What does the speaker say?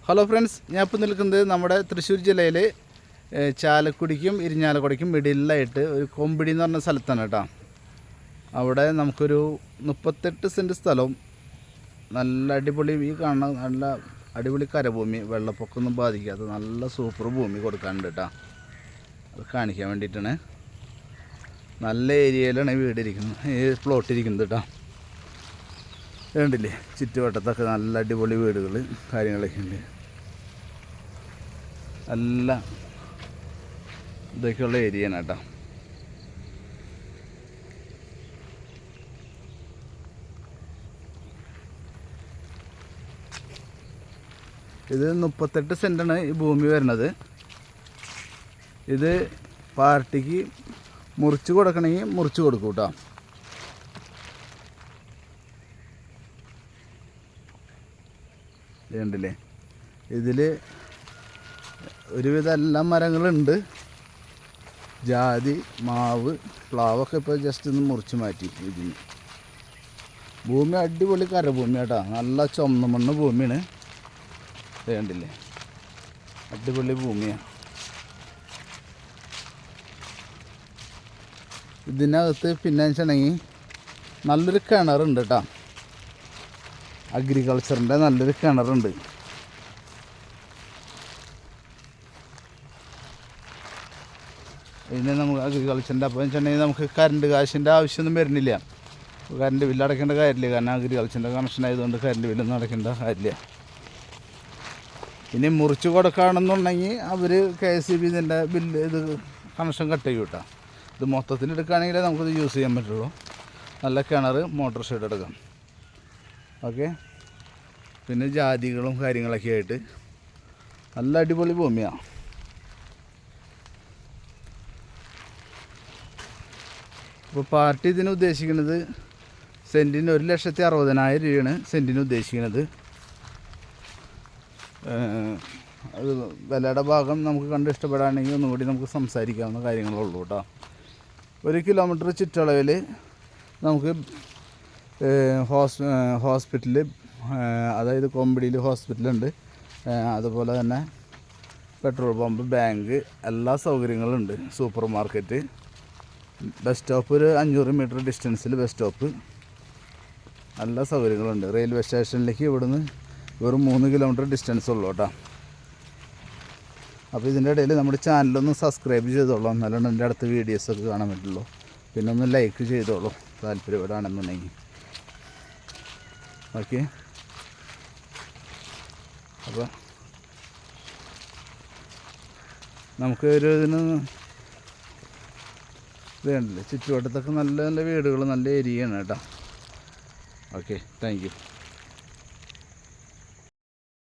Hello friends, ഞാൻ ഇപ്പോൾ നിൽക്കുന്നത് നമ്മുടെ തൃശ്ശൂർ ജില്ലയിൽ ചാലക്കുടിക്കും ഇരിഞ്ഞാലക്കുടയ്ക്കും മിഡിലായിട്ട് ഒരു കൊമ്പിടി എന്ന് പറഞ്ഞ സ്ഥലത്താണ് കേട്ടോ. അവിടെ നമുക്കൊരു 38 സെൻറ്റ് സ്ഥലവും നല്ല അടിപൊളി ഈ കാണുന്ന നല്ല അടിപൊളി കരഭൂമി, വെള്ളപ്പൊക്കമൊന്നും ബാധിക്കാത്ത നല്ല സൂപ്പർ ഭൂമി കൊടുക്കാനുണ്ട് കേട്ടോ. അത് കാണിക്കാൻ വേണ്ടിയിട്ടാണ്. നല്ല ഏരിയയിലാണ് വീട് ഇരിക്കുന്നത്, ഈ പ്ലോട്ട് ഇരിക്കുന്നത് കേട്ടോ. വേണ്ടില്ലേ, ചുറ്റുവട്ടത്തൊക്കെ നല്ല അടിപൊളി വീടുകൾ കാര്യങ്ങളൊക്കെ ഉണ്ട്. നല്ല ഇതൊക്കെയുള്ള ഏരിയയാണ് കേട്ടോ. ഇത് 38 സെൻറ്റാണ് ഈ ഭൂമി വരുന്നത്. ഇത് പാർട്ടിക്ക് മുറിച്ച് കൊടുക്കണമെങ്കിൽ മുറിച്ച് കൊടുക്കും കേട്ടോ. കണ്ടില്ലേ, ഇതിൽ ഒരുവിധം എല്ലാ മരങ്ങളുണ്ട്. ജാതി, മാവ്, പ്ലാവൊക്കെ ഇപ്പോൾ ജസ്റ്റ് ഒന്ന് മുറിച്ച് മാറ്റി. ഇതിന് ഭൂമി അടിപൊളി കരഭൂമി കേട്ടോ. നല്ല ചുമന്ന മണ്ണ് ഭൂമിയാണ്. കണ്ടില്ലേ, അടിപൊളി ഭൂമിയാണ്. ഇതിനകത്ത് പിന്നെ വെച്ചിട്ടുണ്ടെങ്കിൽ നല്ലൊരു കിണറുണ്ട് കേട്ടോ. അഗ്രികൾച്ചറിൻ്റെ നല്ലൊരു കിണറുണ്ട്. ഇതിന് നമുക്ക് അഗ്രികൾച്ചറിൻ്റെ അപ്പോൾ വെച്ചിട്ടുണ്ടെങ്കിൽ നമുക്ക് കറണ്ട് കാശിൻ്റെ ആവശ്യമൊന്നും വരുന്നില്ല. കറണ്ട് ബില്ല് അടയ്ക്കേണ്ട കാര്യമില്ല, കാരണം അഗ്രികൾച്ചറിൻ്റെ കണക്ഷൻ ആയതുകൊണ്ട് കറണ്ട് ബില്ലൊന്നും അടയ്ക്കേണ്ട കാര്യമില്ല. ഇനി മുറിച്ച് കൊടുക്കുകയാണെന്നുണ്ടെങ്കിൽ അവർ KSEB ഇതിൻ്റെ ബില്ല് ഇത് കണക്ഷൻ കട്ട് ചെയ്യും കേട്ടോ. ഇത് മൊത്തത്തിൽ എടുക്കുകയാണെങ്കിലേ നമുക്കിത് യൂസ് ചെയ്യാൻ പറ്റുള്ളൂ. നല്ല കിണർ, മോട്ടോർ ഷെഡ് എടുക്കാം. ഓക്കെ, പിന്നെ ജാതികളും കാര്യങ്ങളൊക്കെ ആയിട്ട് നല്ല അടിപൊളി ഭൂമിയാണ്. അപ്പോൾ പാർട്ടി ഇതിന് ഉദ്ദേശിക്കുന്നത് സെൻറ്റിന് 1,60,000 രൂപയാണ് സെൻറ്റിന് ഉദ്ദേശിക്കുന്നത്. അത് വിലയുടെ ഭാഗം നമുക്ക് കണ്ട് ഇഷ്ടപ്പെടുകയാണെങ്കിൽ ഒന്നുകൂടി നമുക്ക് സംസാരിക്കാവുന്ന കാര്യങ്ങളുള്ളൂ കേട്ടോ. 1 കിലോമീറ്റർ ചുറ്റളവിൽ നമുക്ക് ഹോസ്പിറ്റൽ, അതായത് കൊമ്പിടിയിൽ ഹോസ്പിറ്റലുണ്ട്. അതുപോലെ തന്നെ പെട്രോൾ പമ്പ്, ബാങ്ക്, എല്ലാ സൗകര്യങ്ങളുണ്ട്. സൂപ്പർ മാർക്കറ്റ്, ബസ് സ്റ്റോപ്പ്, ഒരു 500 മീറ്റർ ഡിസ്റ്റൻസിൽ ബസ് സ്റ്റോപ്പ്, എല്ലാ സൗകര്യങ്ങളുണ്ട്. റെയിൽവേ സ്റ്റേഷനിലേക്ക് ഇവിടുന്ന് വെറും 3 കിലോമീറ്റർ ഡിസ്റ്റൻസ് ഉള്ളൂ കേട്ടോ. അപ്പോൾ ഇതിൻ്റെ ഇടയിൽ നമ്മുടെ ചാനലൊന്ന് സബ്സ്ക്രൈബ് ചെയ്തോളൂ, എന്നാലാണ് എൻ്റെ അടുത്ത വീഡിയോസൊക്കെ കാണാൻ പറ്റുള്ളൂ. പിന്നെ ഒന്ന് ലൈക്ക് ചെയ്തോളൂ താല്പര്യപ്പെടുകയാണെന്നുണ്ടെങ്കിൽ. ഓക്കെ, അപ്പോൾ നമുക്ക് ഒരു ഇതിന് വേണ്ടില്ലേ, ചുറ്റുവട്ടത്തൊക്കെ നല്ല നല്ല വീടുകൾ, നല്ല ഏരിയയാണ് കേട്ടോ. Okay, thank you.